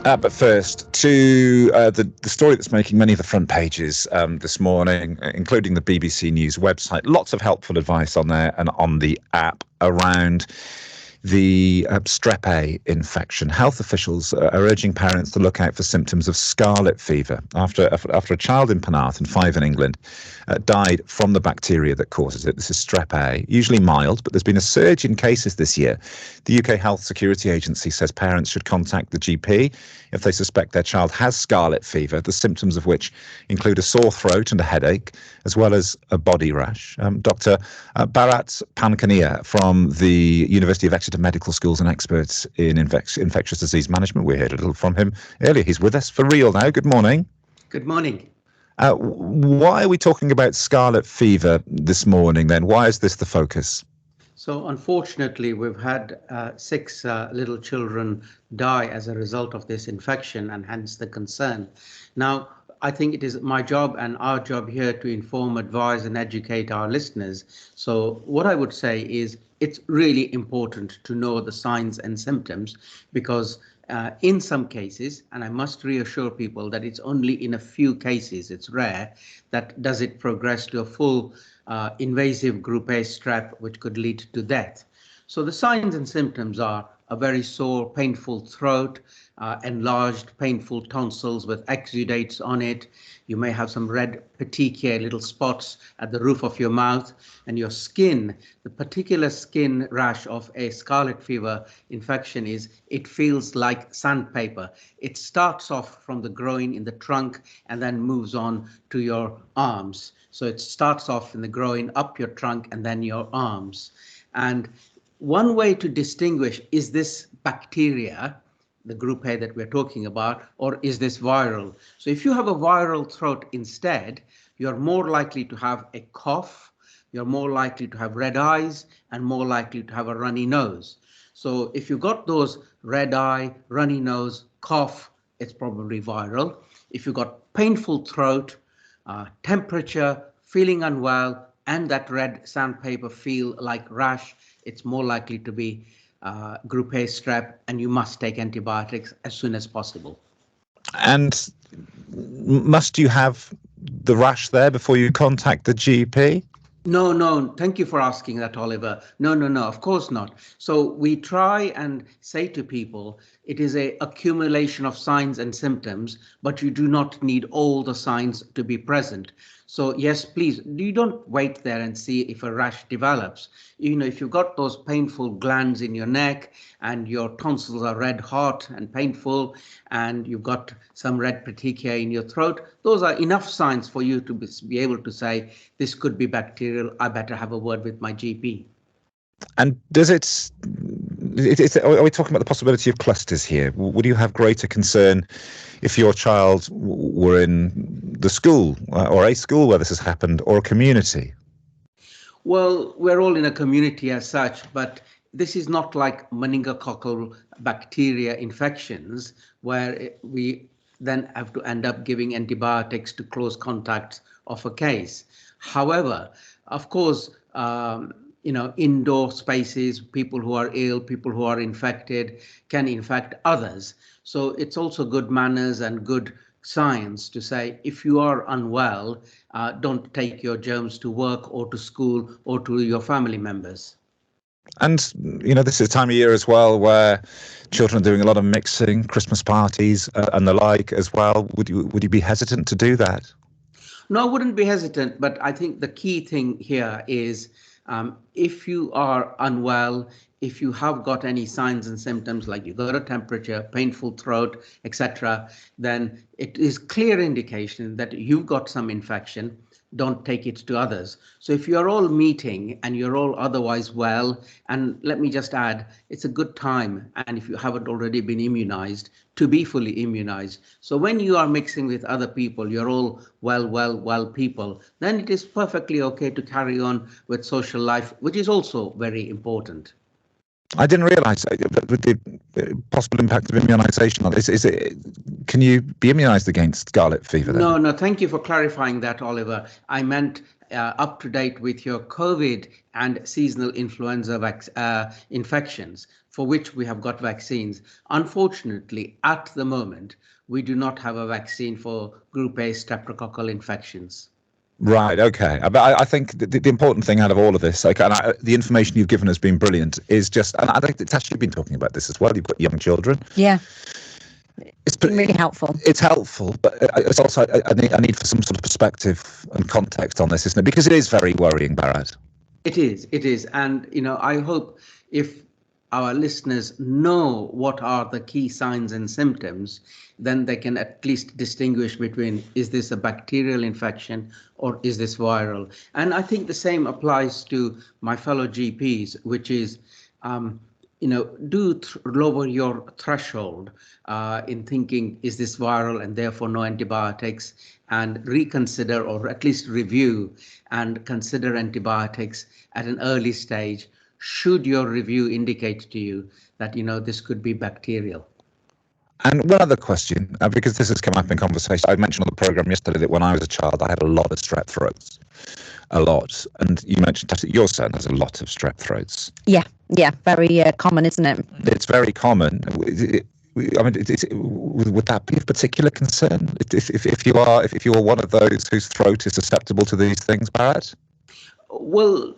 But first, to the story that's making many of the front pages this morning, including the BBC News website. Lots of helpful advice on there and on the app around the strep A infection. Health officials are urging parents to look out for symptoms of scarlet fever after a child in Penarth, 5 in England, died from the bacteria that causes it. This is strep A, usually mild, but there's been a surge in cases this year. The UK Health Security Agency says parents should contact the GP if they suspect their child has scarlet fever, the symptoms of which include a sore throat and a headache, as well as a body rash. Dr. Bharat Pankania from the University of Exeter Medical Schools and experts in infectious disease management. We heard a little from him earlier. He's with us for real now. Good morning. Good morning. Why are we talking about scarlet fever this morning then? Why is this the focus? So unfortunately, we've had 6 little children die as a result of this infection, and hence the concern. Now, I think it is my job and our job here to inform, advise and educate our listeners. So what I would say is it's really important to know the signs and symptoms, because in some cases, and I must reassure people that it's only in a few cases, it's rare, that does it progress to a full invasive group A strep, which could lead to death. So the signs and symptoms are a very sore, painful throat, enlarged, painful tonsils with exudates on it. You may have some red petechiae, little spots at the roof of your mouth, and your skin, the particular skin rash of a scarlet fever infection is it feels like sandpaper. It starts off from the groin in the trunk and then moves on to your arms. So it starts off in the groin, up your trunk, and then your arms. And one way to distinguish, is this bacteria, the group A that we're talking about, or is this viral? So if you have a viral throat instead, you're more likely to have a cough, you're more likely to have red eyes, and more likely to have a runny nose. So if you got those red eye, runny nose, cough, it's probably viral. If you got painful throat, temperature, feeling unwell, and that red sandpaper feel like rash, it's more likely to be group A strep, and you must take antibiotics as soon as possible. And must you have the rash there before you contact the GP? No. Thank you for asking that, Oliver. No, of course not. So we try and say to people, it is an accumulation of signs and symptoms, but you do not need all the signs to be present. So yes, please, you don't wait there and see if a rash develops. You know, if you've got those painful glands in your neck and your tonsils are red hot and painful, and you've got some red petechiae in your throat, those are enough signs for you to be able to say, this could be bacterial, I better have a word with my GP. And does are we talking about the possibility of clusters here? Would you have greater concern if your child were in the school or a school where this has happened, or a community? Well, we're all in a community as such, but this is not like meningococcal bacteria infections where we then have to end up giving antibiotics to close contacts of a case. However, of course, indoor spaces, people who are ill, people who are infected can infect others. So it's also good manners and good science to say, if you are unwell, don't take your germs to work or to school or to your family members. And, this is a time of year as well where children are doing a lot of mixing, Christmas parties and the like as well. Would you be hesitant to do that? No, I wouldn't be hesitant, but I think the key thing here is if you are unwell, if you have got any signs and symptoms like you got a temperature, painful throat, etc., then it is clear indication that you've got some infection. Don't take it to others. So if you're all meeting and you're all otherwise well, and let me just add, it's a good time, and if you haven't already been immunized, to be fully immunized. So when you are mixing with other people, you're all well people, then it is perfectly okay to carry on with social life, which is also very important. I didn't realise with the possible impact of immunisation on this. Can you be immunised against scarlet fever then? No, thank you for clarifying that, Oliver. I meant up to date with your COVID and seasonal influenza infections, for which we have got vaccines. Unfortunately, at the moment, we do not have a vaccine for Group A streptococcal infections. Right. Okay. But I think the important thing out of all of this, like, and the information you've given has been brilliant, is just, and I think it's actually been talking about this as well. You've got young children. Yeah. It's been really helpful. It's helpful, but it's also I need for some sort of perspective and context on this, isn't it? Because it is very worrying, Bharat. It is, and I hope if our listeners know what are the key signs and symptoms, then they can at least distinguish between, is this a bacterial infection or is this viral? And I think the same applies to my fellow GPs, which is, do lower your threshold in thinking, is this viral and therefore no antibiotics, and reconsider or at least review and consider antibiotics at an early stage, should your review indicate to you that, this could be bacterial. And one other question, because this has come up in conversation. I mentioned on the programme yesterday that when I was a child, I had a lot of strep throats. A lot. And you mentioned that your son has a lot of strep throats. Yeah, very common, isn't it? It's very common. Would that be of particular concern if you are one of those whose throat is susceptible to these things, Bharat? Well,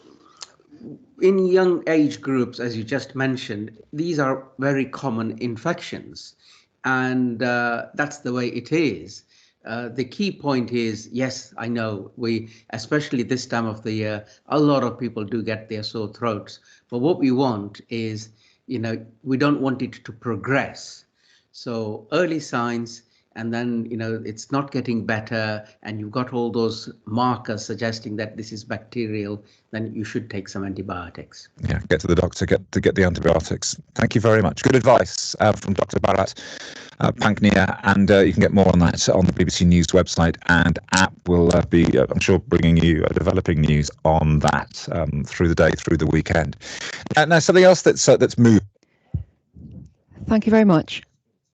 in young age groups, as you just mentioned, these are very common infections, and that's the way it is. The key point is, yes, I know especially this time of the year, a lot of people do get their sore throats. But what we want is, we don't want it to progress. So early signs, and then, it's not getting better, and you've got all those markers suggesting that this is bacterial, then you should take some antibiotics. Yeah, get to the doctor, get the antibiotics. Thank you very much. Good advice from Dr. Bharat Panknia, and you can get more on that on the BBC News website and app. Will be, I'm sure, bringing you developing news on that through the day, through the weekend. Now, something else that's moved. Thank you very much.